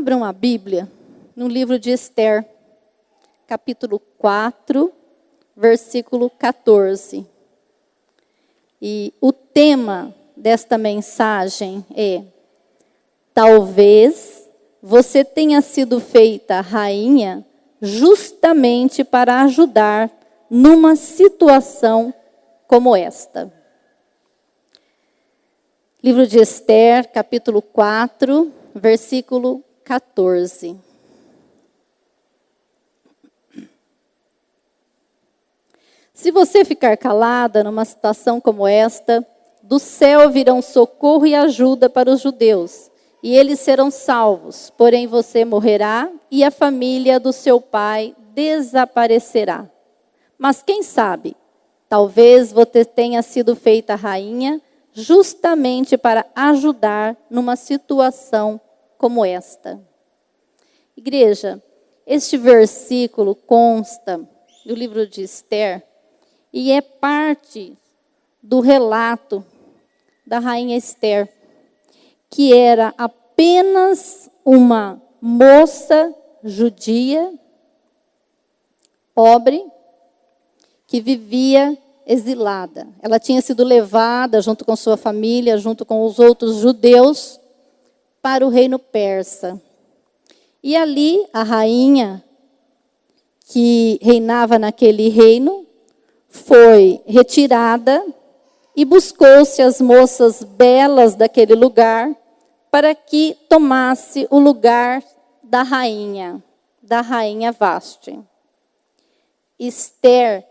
Abram a Bíblia no livro de Esther, capítulo 4, versículo 14. E o tema desta mensagem é: talvez você tenha sido feita rainha justamente para ajudar numa situação como esta. Livro de Esther, capítulo 4, versículo 14. Se você ficar calada numa situação como esta, do céu virão socorro e ajuda para os judeus, e eles serão salvos, porém você morrerá e a família do seu pai desaparecerá. Mas quem sabe, talvez você tenha sido feita rainha justamente para ajudar numa situação como esta. Igreja, este versículo consta do livro de Esther e é parte do relato da rainha Esther, que era apenas uma moça judia, pobre, que vivia exilada. Ela tinha sido levada junto com sua família, junto com os outros judeus, para o reino persa. E ali a rainha que reinava naquele reino foi retirada e buscou-se as moças belas daquele lugar para que tomasse o lugar da rainha Vasti. Esther,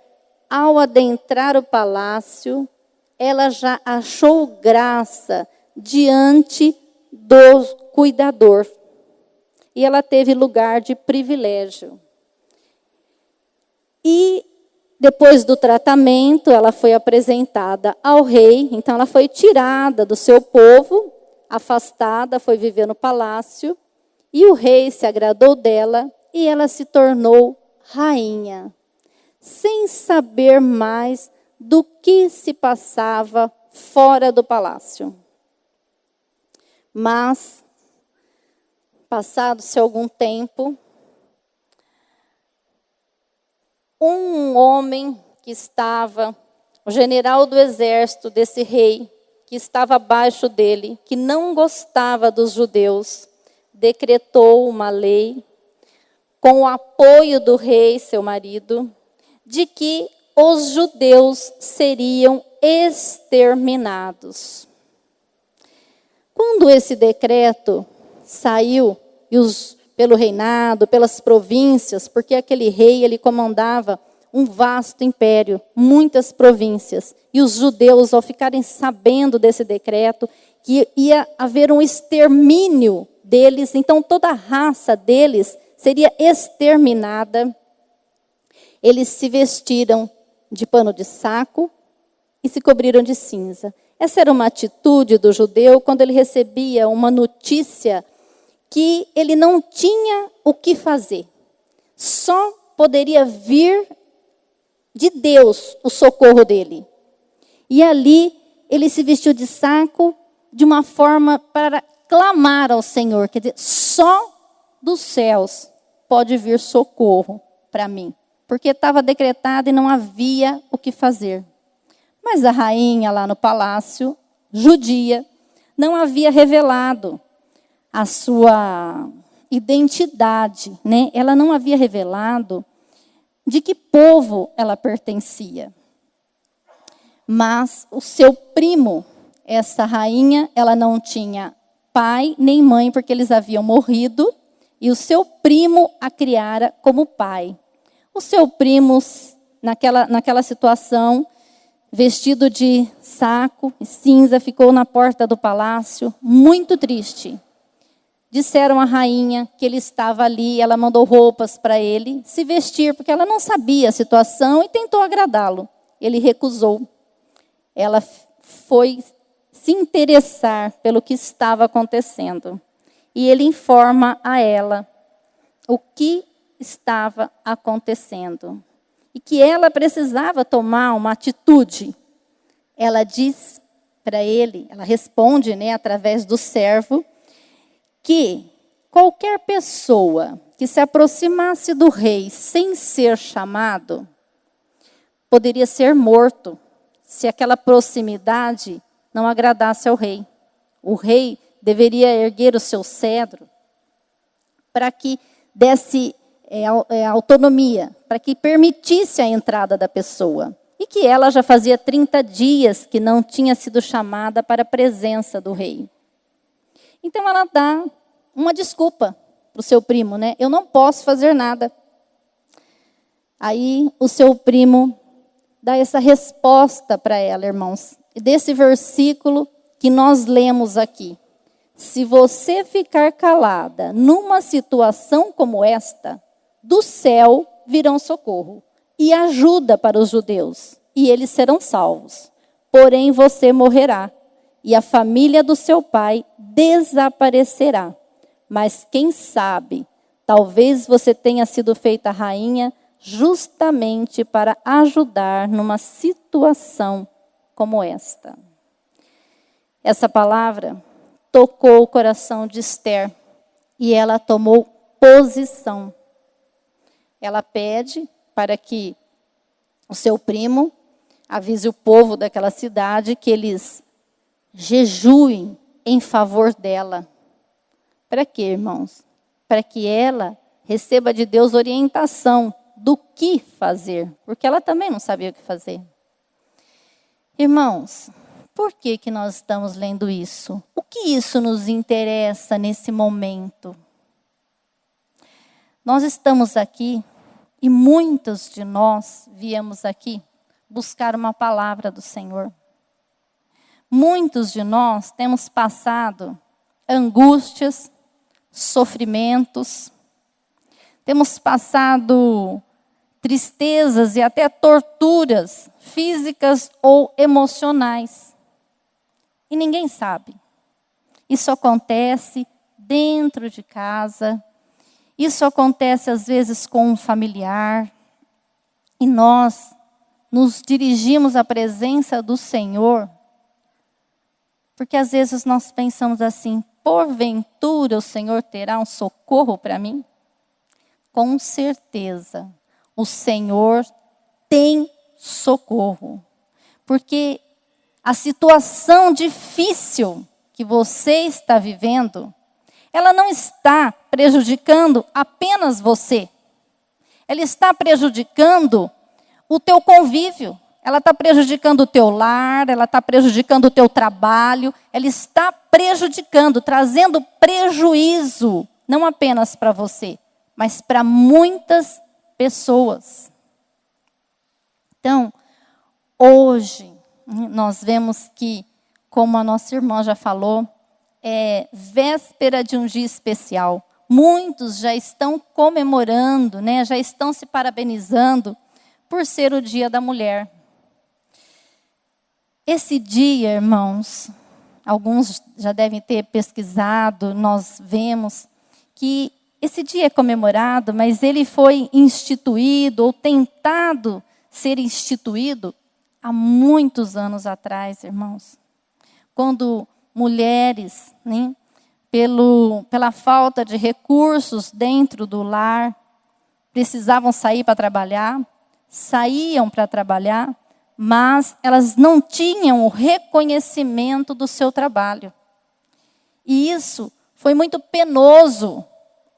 ao adentrar o palácio, ela já achou graça diante do cuidador. E ela teve lugar de privilégio. E depois do tratamento, ela foi apresentada ao rei. Então, ela foi tirada do seu povo, afastada, foi viver no palácio. E o rei se agradou dela e ela se tornou rainha, sem saber mais do que se passava fora do palácio. Mas, passado-se algum tempo, um homem que estava, o general do exército desse rei, que estava abaixo dele, que não gostava dos judeus, decretou uma lei, com o apoio do rei, seu marido, de que os judeus seriam exterminados. Quando esse decreto saiu, pelo reinado, pelas províncias, porque aquele rei, ele comandava um vasto império, muitas províncias. E os judeus, ao ficarem sabendo desse decreto, que ia haver um extermínio deles, então toda a raça deles seria exterminada, eles se vestiram de pano de saco e se cobriram de cinza. Essa era uma atitude do judeu quando ele recebia uma notícia que ele não tinha o que fazer. Só poderia vir de Deus o socorro dele. E ali ele se vestiu de saco de uma forma para clamar ao Senhor. Quer dizer, só dos céus pode vir socorro para mim. Porque estava decretado e não havia o que fazer. Mas a rainha lá no palácio, judia, não havia revelado a sua identidade, né? Ela não havia revelado de que povo ela pertencia. Mas o seu primo, essa rainha, ela não tinha pai nem mãe, porque eles haviam morrido, e o seu primo a criara como pai. O seu primo, naquela situação, vestido de saco e cinza, ficou na porta do palácio, muito triste. Disseram à rainha que ele estava ali, ela mandou roupas para ele se vestir, porque ela não sabia a situação e tentou agradá-lo. Ele recusou. Ela foi se interessar pelo que estava acontecendo. E ele informa a ela o que estava acontecendo. E que ela precisava tomar uma atitude. Ela diz para ele, ela responde, né, através do servo, que qualquer pessoa que se aproximasse do rei sem ser chamado, poderia ser morto se aquela proximidade não agradasse ao rei. O rei deveria erguer o seu cetro para que desse autonomia, para que permitisse a entrada da pessoa. E que ela já fazia 30 dias que não tinha sido chamada para a presença do rei. Então ela dá uma desculpa para o seu primo, né? Eu não posso fazer nada. Aí o seu primo dá essa resposta para ela, irmãos. Desse versículo que nós lemos aqui. Se você ficar calada numa situação como esta, do céu virão socorro e ajuda para os judeus, e eles serão salvos. Porém você morrerá, e a família do seu pai desaparecerá. Mas quem sabe, talvez você tenha sido feita rainha justamente para ajudar numa situação como esta. Essa palavra tocou o coração de Esther e ela tomou posição. Ela pede para que o seu primo avise o povo daquela cidade que eles jejuem em favor dela. Para quê, irmãos? Para que ela receba de Deus orientação do que fazer, porque ela também não sabia o que fazer. Irmãos, por que que nós estamos lendo isso? O que isso nos interessa nesse momento? Nós estamos aqui e muitos de nós viemos aqui buscar uma palavra do Senhor. Muitos de nós temos passado angústias, sofrimentos, temos passado tristezas e até torturas físicas ou emocionais. E ninguém sabe. Isso acontece dentro de casa, isso acontece às vezes com um familiar, e nós nos dirigimos à presença do Senhor, porque às vezes nós pensamos assim, porventura o Senhor terá um socorro para mim? Com certeza, o Senhor tem socorro. Porque a situação difícil que você está vivendo, ela não está prejudicando apenas você. Ela está prejudicando o teu convívio. Ela está prejudicando o teu lar, ela está prejudicando o teu trabalho. Ela está prejudicando, trazendo prejuízo, não apenas para você, mas para muitas pessoas. Então, hoje, nós vemos que, como a nossa irmã já falou, é véspera de um dia especial. Muitos já estão comemorando, né? Já estão se parabenizando por ser o Dia da Mulher. Esse dia, irmãos, alguns já devem ter pesquisado, nós vemos que esse dia é comemorado, mas ele foi instituído ou tentado ser instituído há muitos anos atrás, irmãos. Quando mulheres, né, pela falta de recursos dentro do lar, precisavam sair para trabalhar, saíam para trabalhar, mas elas não tinham o reconhecimento do seu trabalho. E isso foi muito penoso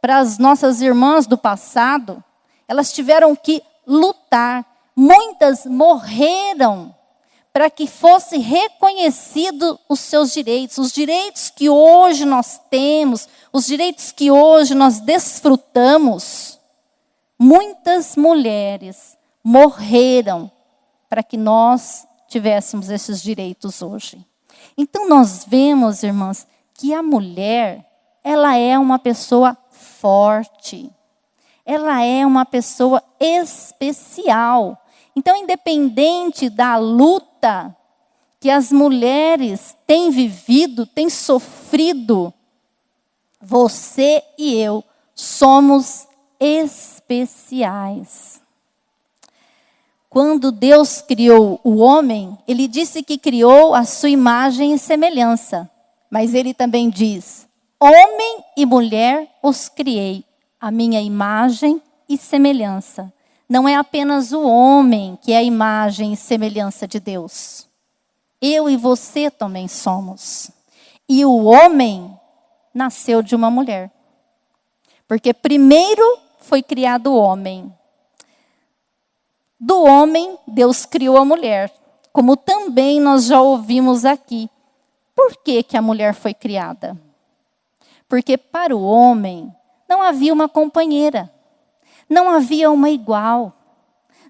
para as nossas irmãs do passado. Elas tiveram que lutar. Muitas morreram para que fosse reconhecido os seus direitos. Os direitos que hoje nós temos, os direitos que hoje nós desfrutamos. Muitas mulheres morreram para que nós tivéssemos esses direitos hoje. Então nós vemos, irmãs, que a mulher, ela é uma pessoa forte. Ela é uma pessoa especial. Então, independente da luta que as mulheres têm vivido, têm sofrido, você e eu somos especiais. Quando Deus criou o homem, Ele disse que criou a sua imagem e semelhança. Mas Ele também diz, Homem e mulher os criei, a minha imagem e semelhança. Não é apenas o homem que é a imagem e semelhança de Deus. Eu e você também somos. E o homem nasceu de uma mulher. Porque primeiro foi criado o homem. Do homem, Deus criou a mulher. Como também nós já ouvimos aqui. Por que que a mulher foi criada? Porque para o homem não havia uma companheira. Não havia uma igual.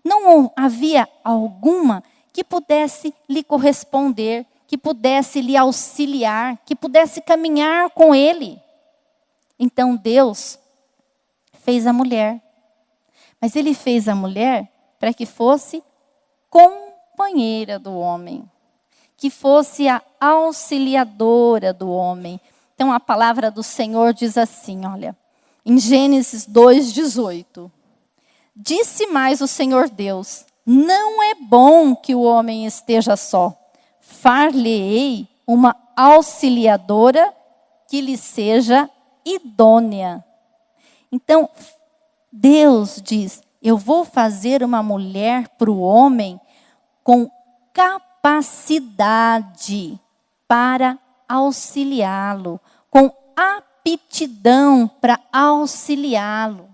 Não havia alguma que pudesse lhe corresponder, que pudesse lhe auxiliar, que pudesse caminhar com ele. Então Deus fez a mulher. Mas ele fez a mulher para que fosse companheira do homem. Que fosse a auxiliadora do homem. Então a palavra do Senhor diz assim, olha, em Gênesis 2:18. Disse mais o Senhor Deus, não é bom que o homem esteja só. Far-lhe-ei uma auxiliadora que lhe seja idônea. Então, Deus diz, eu vou fazer uma mulher para o homem com capacidade para auxiliá-lo, com aptidão para auxiliá-lo,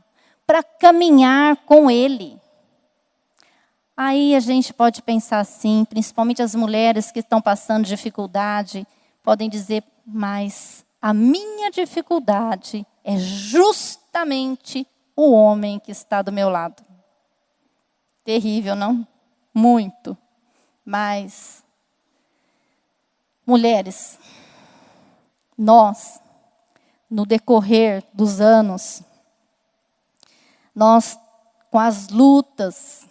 para caminhar com ele. Aí a gente pode pensar assim, principalmente as mulheres que estão passando dificuldade, podem dizer, mas a minha dificuldade é justamente o homem que está do meu lado. Terrível, não? Muito. Mas, mulheres, nós, no decorrer dos anos, nós, com as lutas,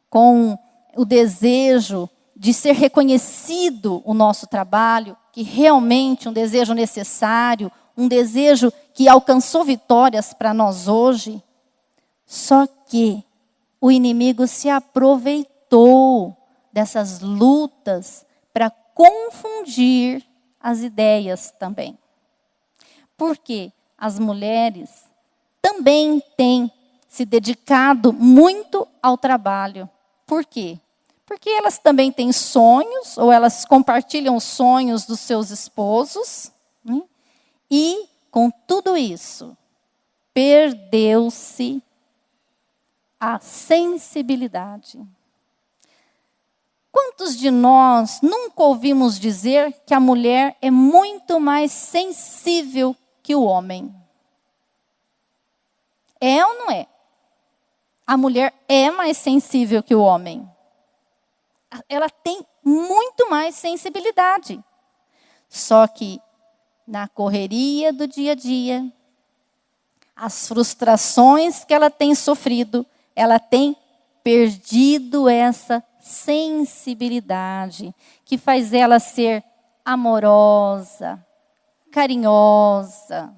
com o desejo de ser reconhecido o nosso trabalho, que realmente um desejo necessário, um desejo que alcançou vitórias para nós hoje, só que o inimigo se aproveitou dessas lutas para confundir as ideias também. Porque as mulheres também têm se dedicado muito ao trabalho. Por quê? Porque elas também têm sonhos, ou elas compartilham os sonhos dos seus esposos, né? E, com tudo isso, perdeu-se a sensibilidade. Quantos de nós nunca ouvimos dizer que a mulher é muito mais sensível que o homem? É ou não é? A mulher é mais sensível que o homem. Ela tem muito mais sensibilidade. Só que na correria do dia a dia, as frustrações que ela tem sofrido, ela tem perdido essa sensibilidade que faz ela ser amorosa, carinhosa.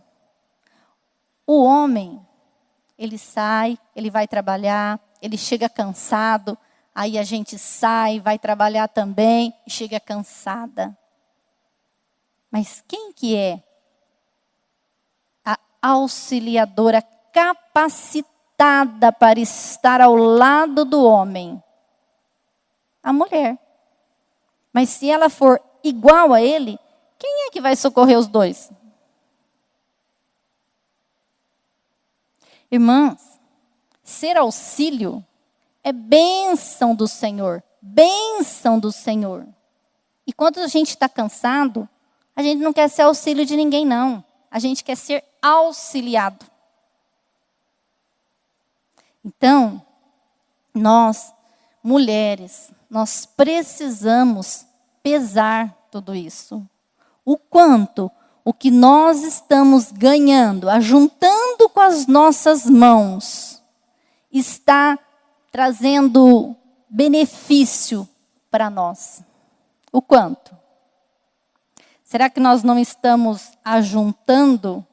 O homem, ele sai, ele vai trabalhar, ele chega cansado, aí a gente sai, vai trabalhar também e chega cansada. Mas quem que é a auxiliadora capacitada para estar ao lado do homem? A mulher. Mas se ela for igual a ele, quem é que vai socorrer os dois? Irmãs, ser auxílio é bênção do Senhor. Bênção do Senhor. E quando a gente está cansado, a gente não quer ser auxílio de ninguém, não. A gente quer ser auxiliado. Então, nós, mulheres, nós precisamos pesar tudo isso. O quanto o que nós estamos ganhando, ajuntando com as nossas mãos, está trazendo benefício para nós. O quanto? Será que nós não estamos ajuntando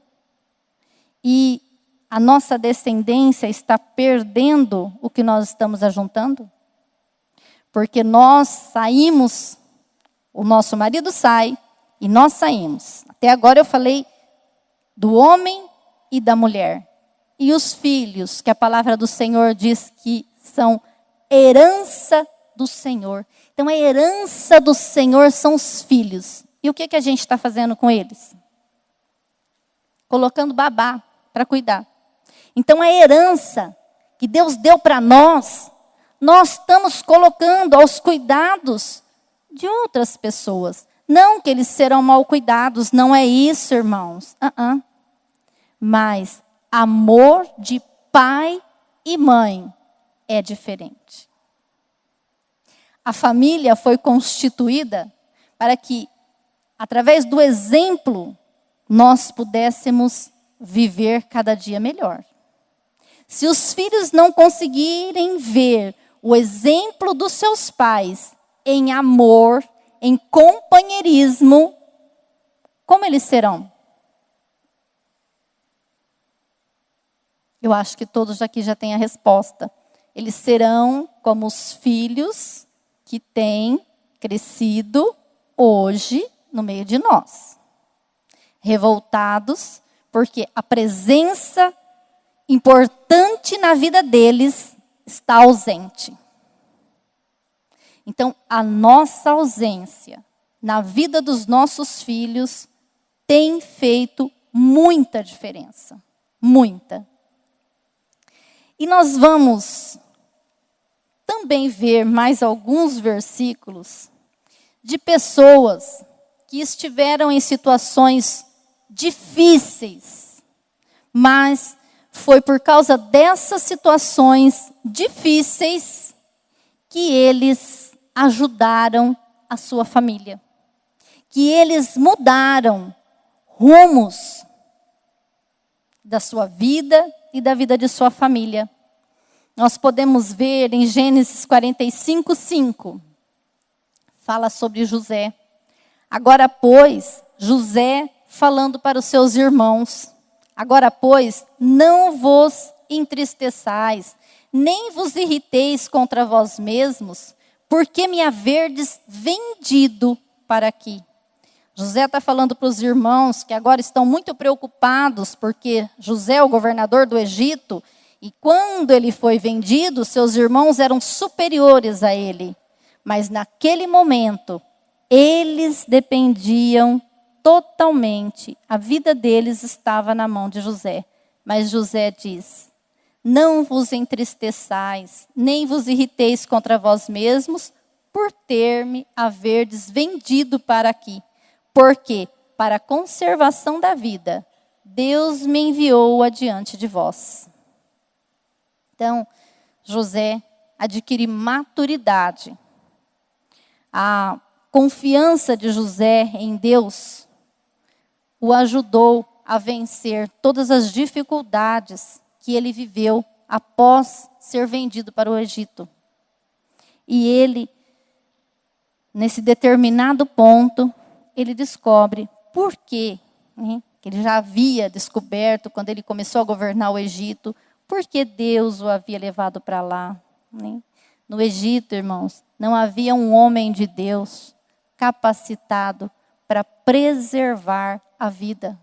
e a nossa descendência está perdendo o que nós estamos ajuntando? Porque nós saímos, o nosso marido sai e nós saímos. Até agora eu falei do homem e da mulher. E os filhos, que a palavra do Senhor diz que são herança do Senhor. Então a herança do Senhor são os filhos. E o que a gente está fazendo com eles? Colocando babá para cuidar. Então a herança que Deus deu para nós estamos colocando aos cuidados de outras pessoas. Não que eles serão mal cuidados, não é isso, irmãos. Mas amor de pai e mãe é diferente. A família foi constituída para que, através do exemplo, nós pudéssemos viver cada dia melhor. Se os filhos não conseguirem ver o exemplo dos seus pais em amor, em companheirismo, como eles serão? Eu acho que todos aqui já têm a resposta. Eles serão como os filhos que têm crescido hoje no meio de nós. Revoltados, porque a presença importante na vida deles está ausente. Então, a nossa ausência na vida dos nossos filhos tem feito muita diferença. Muita. E nós vamos também ver mais alguns versículos de pessoas que estiveram em situações difíceis, mas foi por causa dessas situações difíceis que eles ajudaram a sua família, que eles mudaram rumos da sua vida e da vida de sua família. Nós podemos ver em Gênesis 45:5, fala sobre José. Agora, pois, José falando para os seus irmãos, agora, pois, não vos entristeçais, nem vos irriteis contra vós mesmos, porque me haverdes vendido para aqui. José está falando para os irmãos que agora estão muito preocupados, porque José é o governador do Egito, e quando ele foi vendido, seus irmãos eram superiores a ele. Mas naquele momento, eles dependiam totalmente, a vida deles estava na mão de José. Mas José diz: não vos entristeçais, nem vos irriteis contra vós mesmos, por ter-me haverdes vendido para aqui. Porque, para a conservação da vida, Deus me enviou adiante de vós. Então, José adquire maturidade. A confiança de José em Deus o ajudou a vencer todas as dificuldades que ele viveu após ser vendido para o Egito. E ele, nesse determinado ponto, ele descobre por quê, que ele já havia descoberto quando ele começou a governar o Egito, por que Deus o havia levado para lá. No Egito, irmãos, não havia um homem de Deus capacitado para preservar a vida.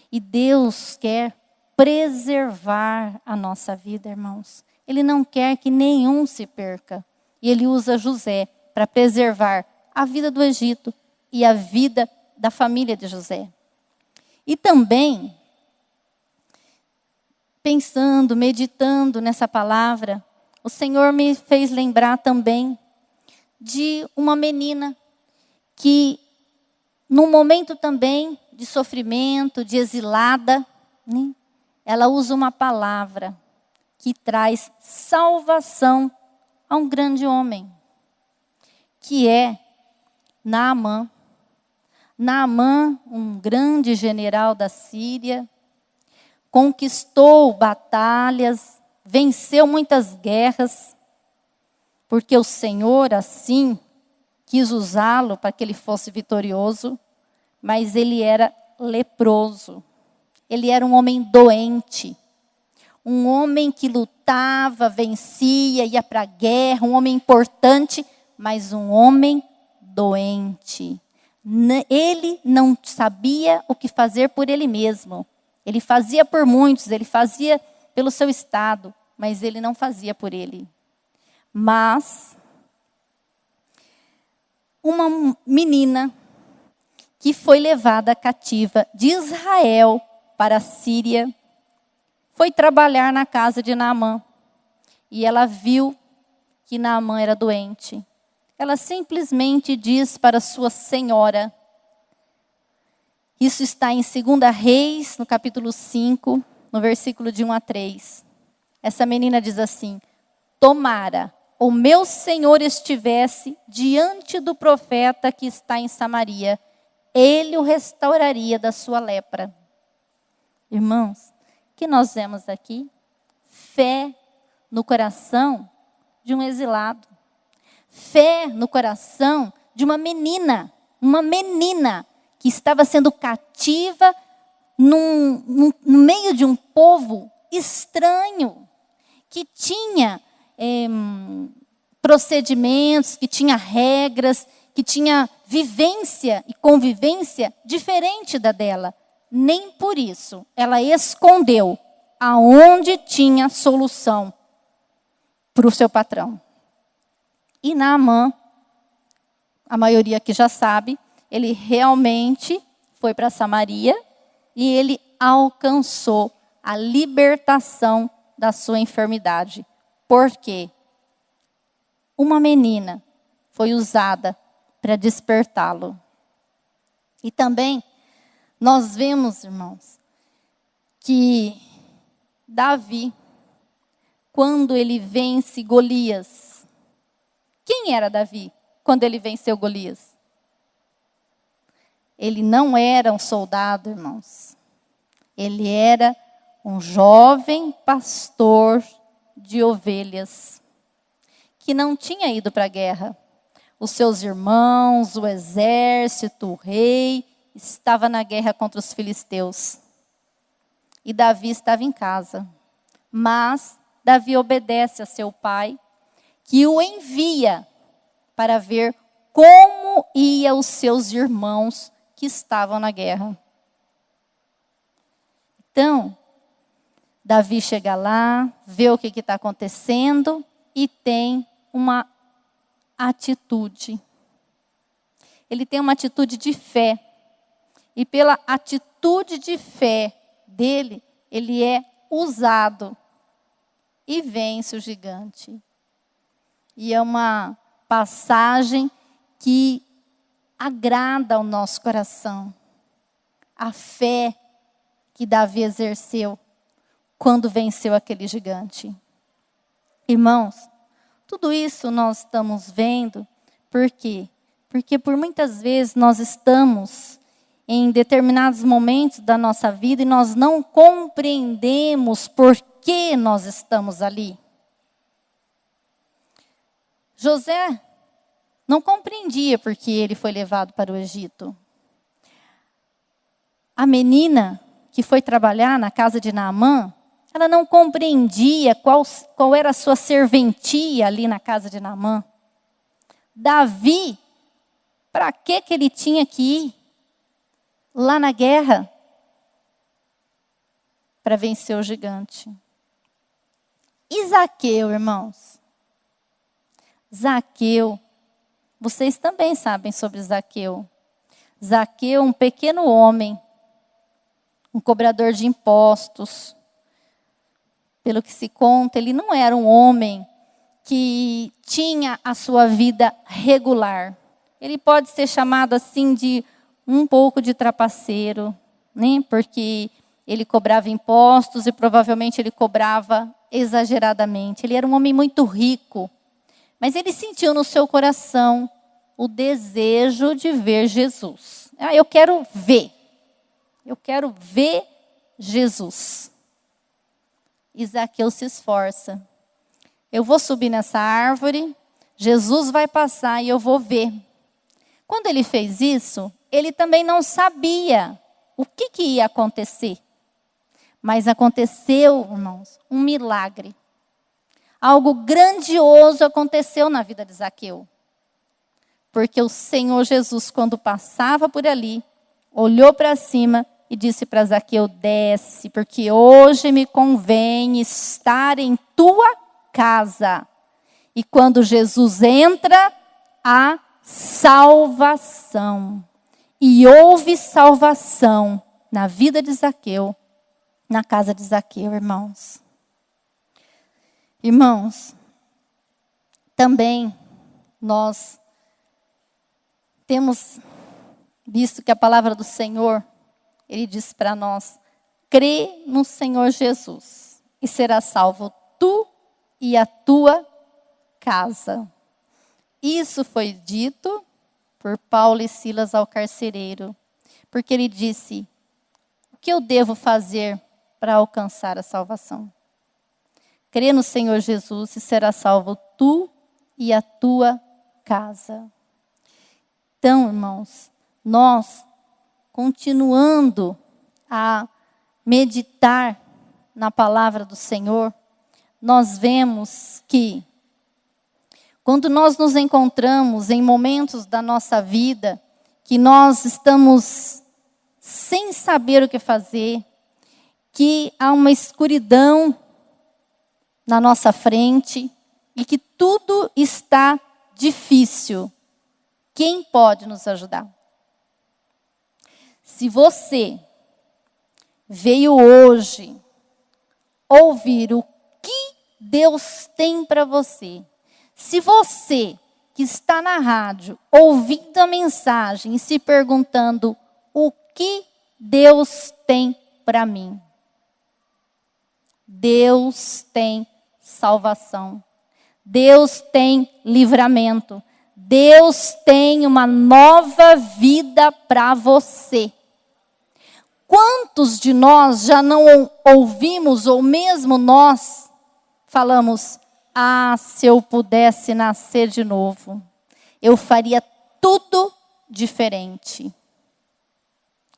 E Deus quer preservar a nossa vida, irmãos. Ele não quer que nenhum se perca. E ele usa José para preservar a vida do Egito e a vida da família de José. E também, pensando, meditando nessa palavra, o Senhor me fez lembrar também de uma menina que, num momento também de sofrimento, de exilada, ela usa uma palavra que traz salvação a um grande homem, que é Naamã. Naamã, um grande general da Síria, conquistou batalhas, venceu muitas guerras, porque o Senhor assim quis usá-lo para que ele fosse vitorioso, mas ele era leproso. Ele era um homem doente, um homem que lutava, vencia, ia para a guerra, um homem importante, mas um homem doente. Ele não sabia o que fazer por ele mesmo. Ele fazia por muitos, ele fazia pelo seu estado, mas ele não fazia por ele. Mas uma menina que foi levada cativa de Israel para a Síria, foi trabalhar na casa de Naamã. E ela viu que Naamã era doente. Ela simplesmente diz para sua senhora, isso está em 2 Reis, no capítulo 5, no versículo de 1 a 3. Essa menina diz assim: tomara o meu senhor estivesse diante do profeta que está em Samaria, ele o restauraria da sua lepra. Irmãos, o que nós vemos aqui? Fé no coração de um exilado. Fé no coração de uma menina que estava sendo cativa no meio de um povo estranho, que tinha procedimentos, que tinha regras, que tinha vivência e convivência diferente da dela. Nem por isso ela escondeu aonde tinha solução para o seu patrão. E Naamã, a maioria que já sabe, ele realmente foi para Samaria e ele alcançou a libertação da sua enfermidade. Por quê? Uma menina foi usada para despertá-lo. E também nós vemos, irmãos, que Davi, quando ele vence Golias, quem era Davi quando ele venceu Golias? Ele não era um soldado, irmãos. Ele era um jovem pastor de ovelhas, que não tinha ido para a guerra. Os seus irmãos, o exército, o rei, estava na guerra contra os filisteus. E Davi estava em casa. Mas Davi obedece a seu pai, que o envia para ver como iam os seus irmãos que estavam na guerra. Então, Davi chega lá, vê o que está acontecendo e tem uma atitude. Ele tem uma atitude de fé. E pela atitude de fé dele, ele é usado e vence o gigante. E é uma passagem que agrada ao nosso coração. A fé que Davi exerceu quando venceu aquele gigante. Irmãos, tudo isso nós estamos vendo, por quê? Porque por muitas vezes nós estamos em determinados momentos da nossa vida e nós não compreendemos por que nós estamos ali. José não compreendia por que ele foi levado para o Egito. A menina que foi trabalhar na casa de Naamã, ela não compreendia qual era a sua serventia ali na casa de Naamã. Davi, para que ele tinha que ir lá na guerra? Para vencer o gigante. E Zaqueu, irmãos? Zaqueu, vocês também sabem sobre Zaqueu. Zaqueu, um pequeno homem, um cobrador de impostos. Pelo que se conta, ele não era um homem que tinha a sua vida regular. Ele pode ser chamado assim de um pouco de trapaceiro, né? Porque ele cobrava impostos e provavelmente ele cobrava exageradamente. Ele era um homem muito rico, mas ele sentiu no seu coração o desejo de ver Jesus. Eu quero ver Jesus. E Zaqueu se esforça. Eu vou subir nessa árvore, Jesus vai passar e eu vou ver. Quando ele fez isso, ele também não sabia o que ia acontecer. Mas aconteceu, irmãos, um milagre. Algo grandioso aconteceu na vida de Zaqueu. porque o Senhor Jesus, quando passava por ali, olhou para cima e disse para Zaqueu: desce, porque hoje me convém estar em tua casa. E quando Jesus entra, há salvação. E houve salvação na vida de Zaqueu, na casa de Zaqueu, irmãos. Irmãos, também nós temos visto que a palavra do Senhor, Ele diz para nós: crê no Senhor Jesus e será salvo tu e a tua casa. Isso foi dito por Paulo e Silas ao carcereiro, porque ele disse: o que eu devo fazer para alcançar a salvação? Crê no Senhor Jesus e será salvo tu e a tua casa. Então, irmãos, nós continuando a meditar na palavra do Senhor, nós vemos que quando nós nos encontramos em momentos da nossa vida que nós estamos sem saber o que fazer, que há uma escuridão na nossa frente e que tudo está difícil, quem pode nos ajudar? Se você veio hoje ouvir o que Deus tem para você, se você que está na rádio ouvindo a mensagem e se perguntando o que Deus tem para mim, Deus tem salvação, Deus tem livramento, Deus tem uma nova vida para você. Quantos de nós já não ouvimos, ou mesmo nós falamos: ah, se eu pudesse nascer de novo, eu faria tudo diferente.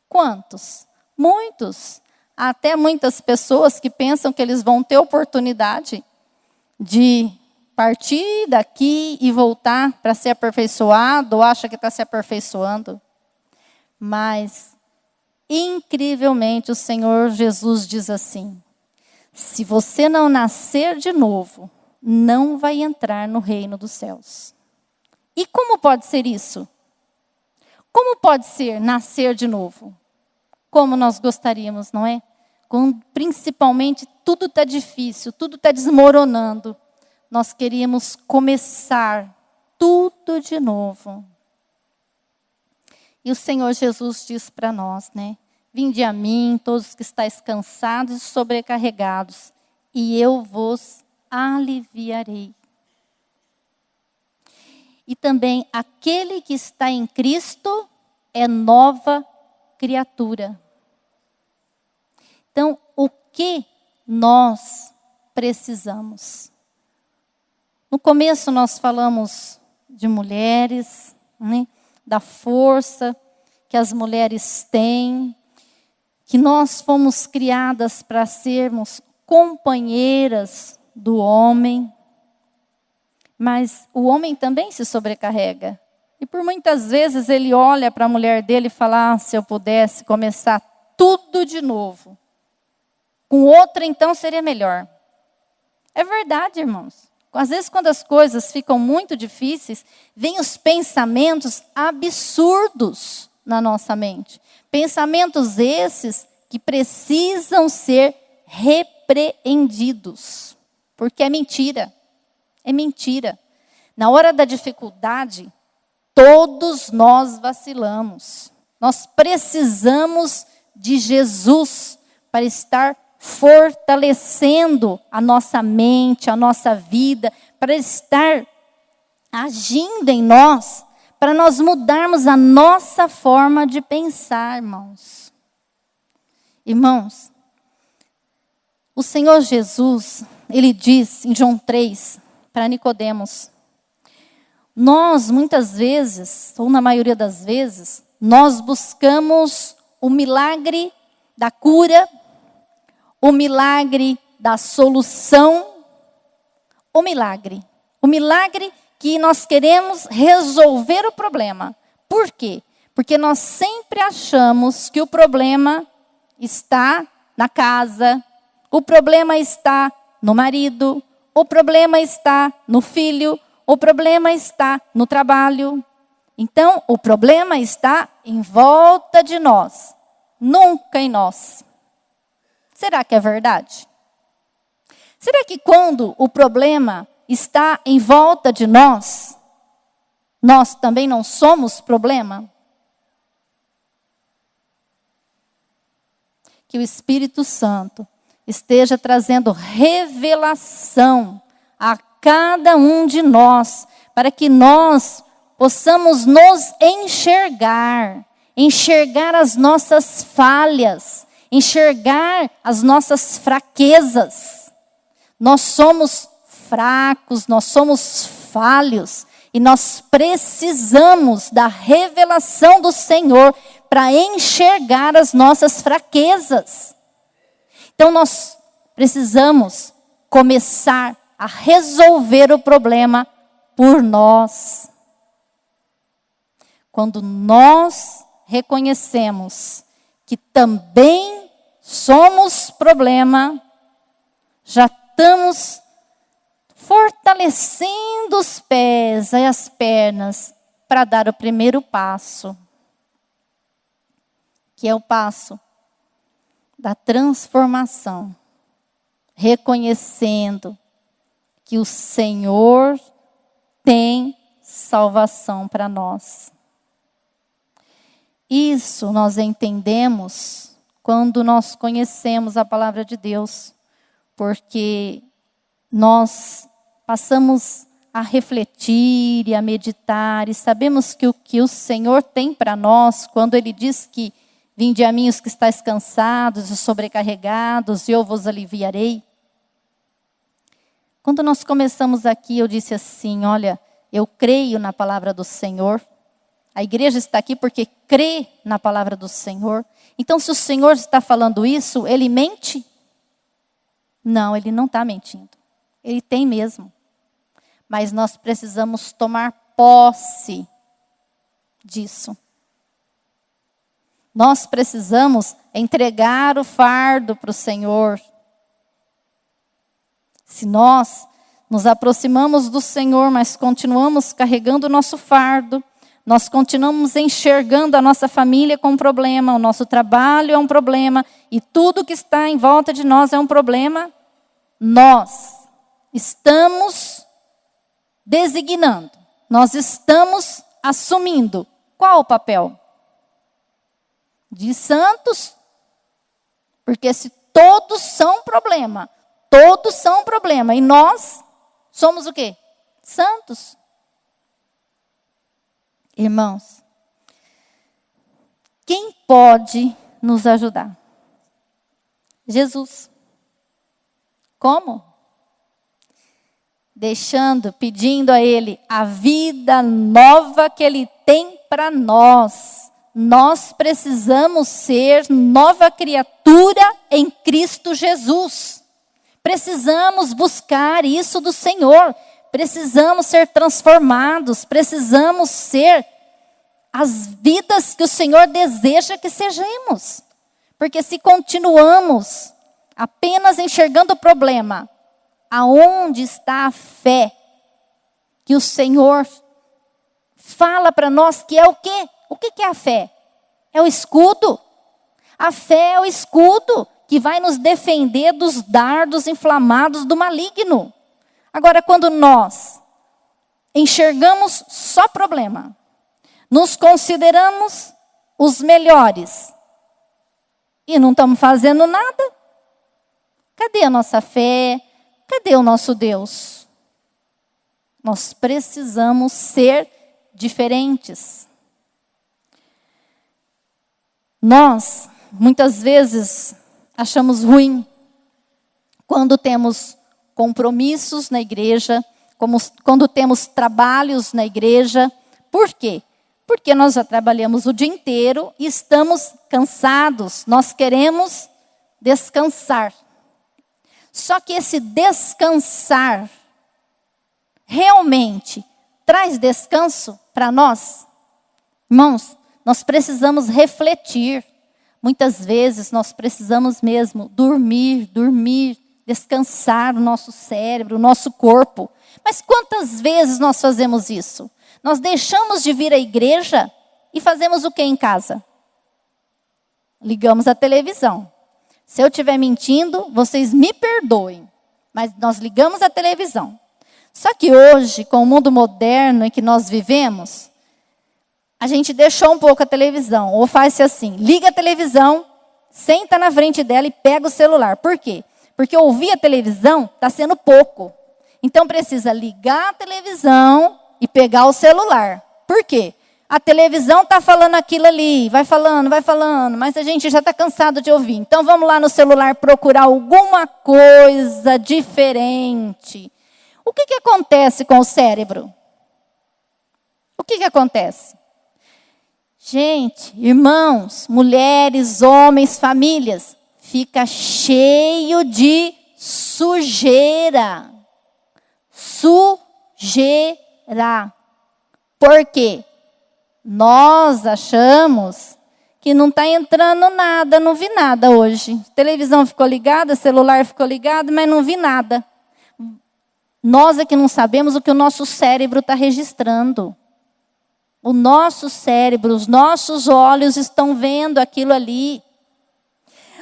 Quantos? Muitos. Até muitas pessoas que pensam que eles vão ter oportunidade de partir daqui e voltar para ser aperfeiçoado, ou acha que está se aperfeiçoando. Mas, incrivelmente, o Senhor Jesus diz assim: se você não nascer de novo, não vai entrar no reino dos céus. E como pode ser isso? Como pode ser nascer de novo? Como nós gostaríamos, não é? Quando, principalmente, tudo está difícil, tudo está desmoronando. Nós queríamos começar tudo de novo. E o Senhor Jesus diz para nós, né? Vinde a mim, todos que estáis cansados e sobrecarregados, e eu vos aliviarei. E também, aquele que está em Cristo é nova criatura. Então, o que nós precisamos? No começo nós falamos de mulheres, né? Da força que as mulheres têm, que nós fomos criadas para sermos companheiras do homem, mas o homem também se sobrecarrega. E por muitas vezes ele olha para a mulher dele e fala: ah, se eu pudesse começar tudo de novo, com outra então seria melhor. É verdade, irmãos. Às vezes, quando as coisas ficam muito difíceis, vêm os pensamentos absurdos na nossa mente. Pensamentos esses que precisam ser repreendidos. Porque é mentira. É mentira. Na hora da dificuldade, todos nós vacilamos. Nós precisamos de Jesus para estar fortalecendo a nossa mente, a nossa vida, para estar agindo em nós, para nós mudarmos a nossa forma de pensar, irmãos. Irmãos, o Senhor Jesus, Ele diz em João 3, para Nicodemos: nós muitas vezes, ou na maioria das vezes, nós buscamos o milagre da cura, o milagre da solução, o milagre que nós queremos resolver o problema. Por quê? Porque nós sempre achamos que o problema está na casa, o problema está no marido, o problema está no filho, o problema está no trabalho. Então, o problema está em volta de nós, nunca em nós. Será que é verdade? Será que quando o problema está em volta de nós, nós também não somos problema? Que o Espírito Santo esteja trazendo revelação a cada um de nós, para que nós possamos nos enxergar as nossas falhas, enxergar as nossas fraquezas. Nós somos fracos, nós somos falhos, e nós precisamos da revelação do Senhor para enxergar as nossas fraquezas. Então nós precisamos começar a resolver o problema por nós. Quando nós reconhecemos que também somos problema, já estamos fortalecendo os pés e as pernas para dar o primeiro passo, que é o passo da transformação, reconhecendo que o Senhor tem salvação para nós. Isso nós entendemos quando nós conhecemos a palavra de Deus, porque nós passamos a refletir e a meditar e sabemos que o que o Senhor tem para nós, quando Ele diz que vinde a mim os que estáis cansados e sobrecarregados, e eu vos aliviarei. Quando nós começamos aqui, eu disse assim, olha, eu creio na palavra do Senhor. A igreja está aqui porque crê na palavra do Senhor. Então, se o Senhor está falando isso, Ele mente? Não, Ele não está mentindo. Ele tem mesmo. Mas nós precisamos tomar posse disso. Nós precisamos entregar o fardo para o Senhor. Se nós nos aproximamos do Senhor, mas continuamos carregando o nosso fardo, nós continuamos enxergando a nossa família com um problema, o nosso trabalho é um problema, e tudo que está em volta de nós é um problema, nós estamos designando, nós estamos assumindo qual o papel? De santos, porque se todos são problema, e nós somos o quê? Santos. Irmãos, quem pode nos ajudar? Jesus. Como? Pedindo a Ele a vida nova que Ele tem para nós. Nós precisamos ser nova criatura em Cristo Jesus. Precisamos buscar isso do Senhor. Precisamos ser transformados. Precisamos ser as vidas que o Senhor deseja que sejamos. Porque se continuamos apenas enxergando o problema, aonde está a fé que o Senhor fala para nós que é o quê? O que é a fé? É o escudo. A fé é o escudo que vai nos defender dos dardos inflamados do maligno. Agora, quando nós enxergamos só problema, nos consideramos os melhores e não estamos fazendo nada, cadê a nossa fé? Cadê o nosso Deus? Nós precisamos ser diferentes. Nós, muitas vezes, achamos ruim quando temos compromissos na igreja, quando temos trabalhos na igreja. Por quê? Porque nós já trabalhamos o dia inteiro e estamos cansados. Nós queremos descansar. Só que esse descansar realmente traz descanso para nós? Irmãos, nós precisamos refletir. Muitas vezes nós precisamos mesmo dormir, descansar o nosso cérebro, o nosso corpo. Mas quantas vezes nós fazemos isso? Nós deixamos de vir à igreja e fazemos o que em casa? Ligamos a televisão. Se eu estiver mentindo, vocês me perdoem. Mas nós ligamos a televisão. Só que hoje, com o mundo moderno em que nós vivemos, a gente deixou um pouco a televisão. Ou faz-se assim, liga a televisão, senta na frente dela e pega o celular. Por quê? Porque ouvir a televisão está sendo pouco. Então precisa ligar a televisão e pegar o celular. Por quê? A televisão está falando aquilo ali, vai falando, mas a gente já está cansado de ouvir. Então vamos lá no celular procurar alguma coisa diferente. O que acontece com o cérebro? O que acontece? Gente, irmãos, mulheres, homens, famílias, fica cheio de sujeira. Sujeira. Por quê? Nós achamos que não está entrando nada, não vi nada hoje. A televisão ficou ligada, celular ficou ligado, mas não vi nada. Nós é que não sabemos o que o nosso cérebro está registrando. O nosso cérebro, os nossos olhos estão vendo aquilo ali.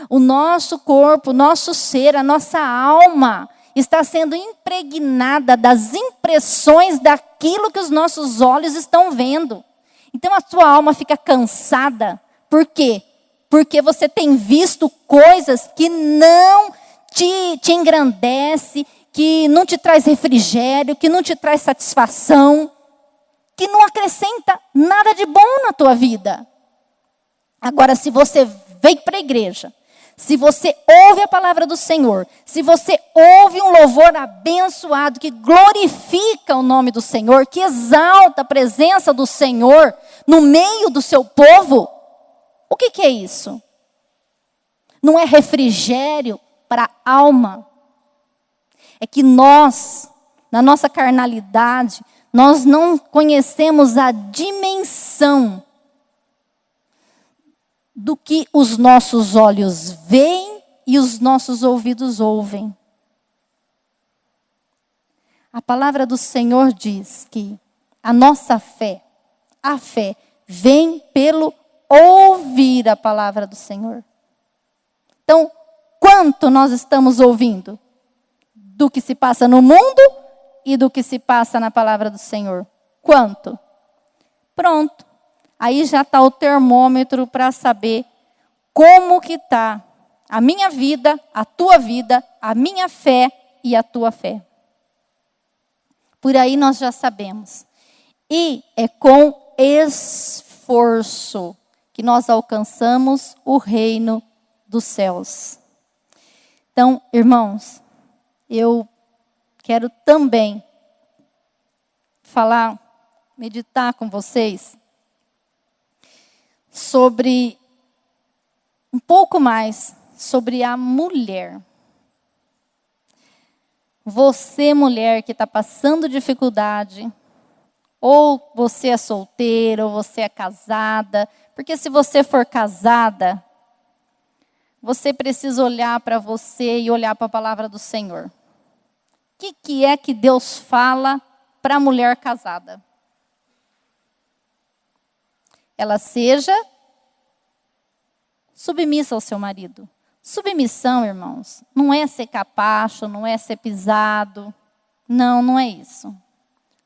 O nosso corpo, o nosso ser, a nossa alma está sendo impregnada das impressões daquilo que os nossos olhos estão vendo. Então a sua alma fica cansada. Por quê? Porque você tem visto coisas que não te engrandece, que não te traz refrigério, que não te traz satisfação, que não acrescenta nada de bom na tua vida. Agora, se você vem para a igreja, se você ouve a palavra do Senhor, se você ouve um louvor abençoado, que glorifica o nome do Senhor, que exalta a presença do Senhor no meio do seu povo, o que é isso? Não é refrigério para a alma. É que nós, na nossa carnalidade, nós não conhecemos a dimensão do que os nossos olhos veem e os nossos ouvidos ouvem. A palavra do Senhor diz que a nossa fé, a fé, vem pelo ouvir a palavra do Senhor. Então, quanto nós estamos ouvindo do que se passa no mundo e do que se passa na palavra do Senhor? Quanto? Pronto. Aí já está o termômetro para saber como que está a minha vida, a tua vida, a minha fé e a tua fé. Por aí nós já sabemos. E é com esforço que nós alcançamos o reino dos céus. Então, irmãos, eu quero também meditar com vocês sobre um pouco mais sobre a mulher. Você, mulher que está passando dificuldade, ou você é solteira, ou você é casada, porque se você for casada, você precisa olhar para você e olhar para a palavra do Senhor. O que é que Deus fala para a mulher casada? Ela seja submissa ao seu marido. Submissão, irmãos, não é ser capacho, não é ser pisado. Não, não é isso.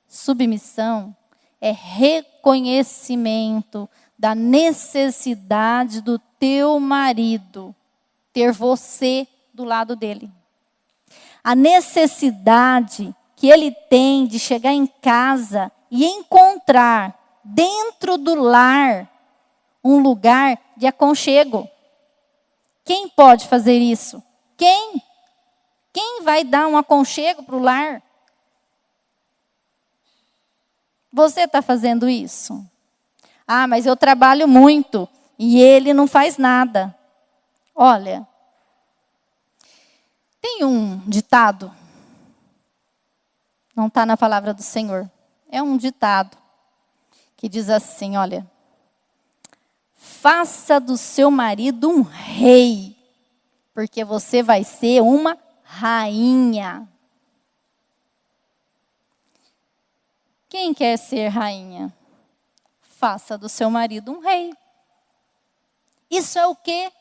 Submissão é reconhecimento da necessidade do teu marido ter você do lado dele. A necessidade que ele tem de chegar em casa e encontrar dentro do lar um lugar de aconchego. Quem pode fazer isso? Quem? Quem vai dar um aconchego para o lar? Você está fazendo isso? Ah, mas eu trabalho muito e ele não faz nada. Olha, tem um ditado, não está na palavra do Senhor. é um ditado que diz assim, olha, faça do seu marido um rei, porque você vai ser uma rainha. Quem quer ser rainha? Faça do seu marido um rei. Isso é o quê?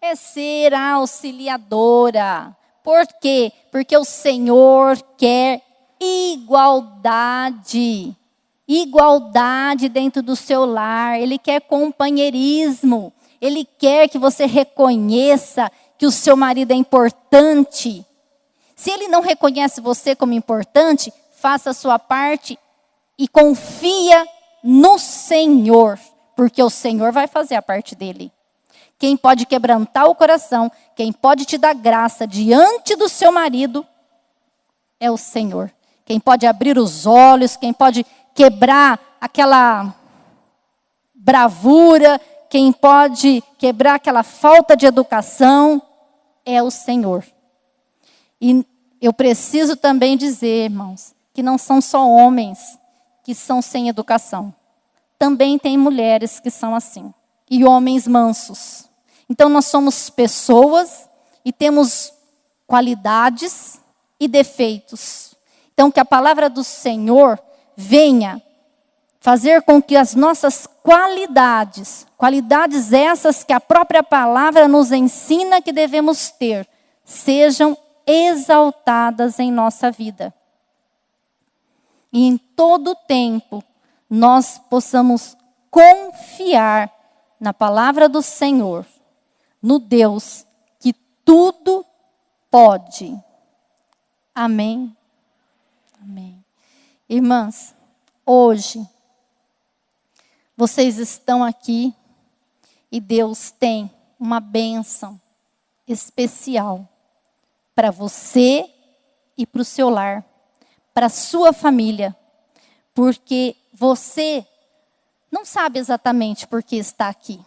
É ser auxiliadora. Por quê? Porque o Senhor quer igualdade. Igualdade dentro do seu lar. Ele quer companheirismo. Ele quer que você reconheça que o seu marido é importante. Se ele não reconhece você como importante, faça a sua parte e confia no Senhor, porque o Senhor vai fazer a parte dele. Quem pode quebrantar o coração, quem pode te dar graça diante do seu marido, é o Senhor. Quem pode abrir os olhos, quem pode quebrar aquela bravura, quem pode quebrar aquela falta de educação, é o Senhor. E eu preciso também dizer, irmãos, que não são só homens que são sem educação. Também tem mulheres que são assim. E homens mansos. Então nós somos pessoas e temos qualidades e defeitos. Então que a palavra do Senhor venha fazer com que as nossas qualidades essas que a própria palavra nos ensina que devemos ter, sejam exaltadas em nossa vida. E em todo tempo nós possamos confiar na palavra do Senhor, no Deus que tudo pode. Amém? Amém. Irmãs, hoje vocês estão aqui e Deus tem uma bênção especial para você e para o seu lar, para a sua família, porque você não sabe exatamente por que está aqui.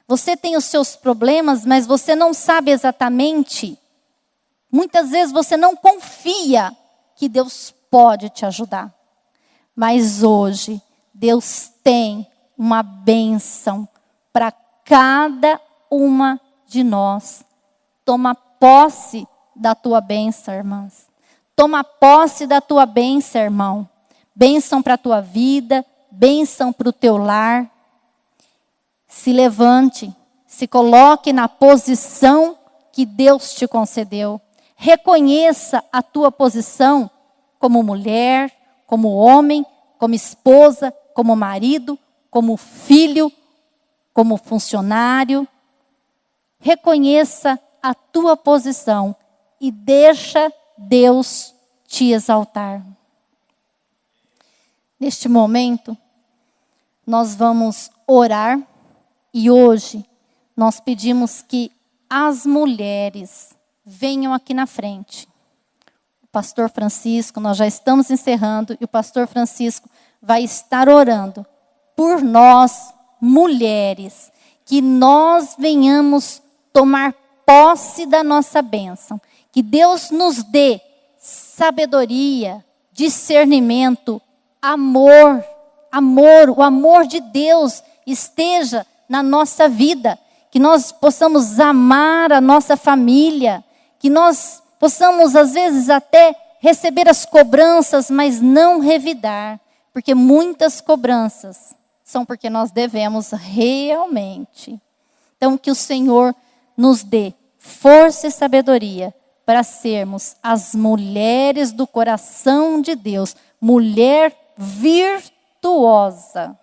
Você tem os seus problemas, mas você não sabe exatamente. Muitas vezes você não confia que Deus pode te ajudar. Mas hoje, Deus tem uma bênção para cada uma de nós. Toma posse da tua bênção, irmãs. Toma posse da tua bênção, irmão. Bênção para a tua vida, bênção para o teu lar. Se levante, se coloque na posição que Deus te concedeu. Reconheça a tua posição como mulher, como homem, como esposa, como marido, como filho, como funcionário. Reconheça a tua posição e deixa Deus te exaltar. Neste momento, nós vamos orar e hoje nós pedimos que as mulheres venham aqui na frente. O pastor Francisco, nós já estamos encerrando, e o pastor Francisco vai estar orando por nós, mulheres, que nós venhamos tomar posse da nossa bênção. Que Deus nos dê sabedoria, discernimento, amor, o amor de Deus esteja na nossa vida. Que nós possamos amar a nossa família, que nós possamos às vezes até receber as cobranças, mas não revidar. Porque muitas cobranças são porque nós devemos realmente. Então que o Senhor nos dê força e sabedoria para sermos as mulheres do coração de Deus. Mulher virtuosa.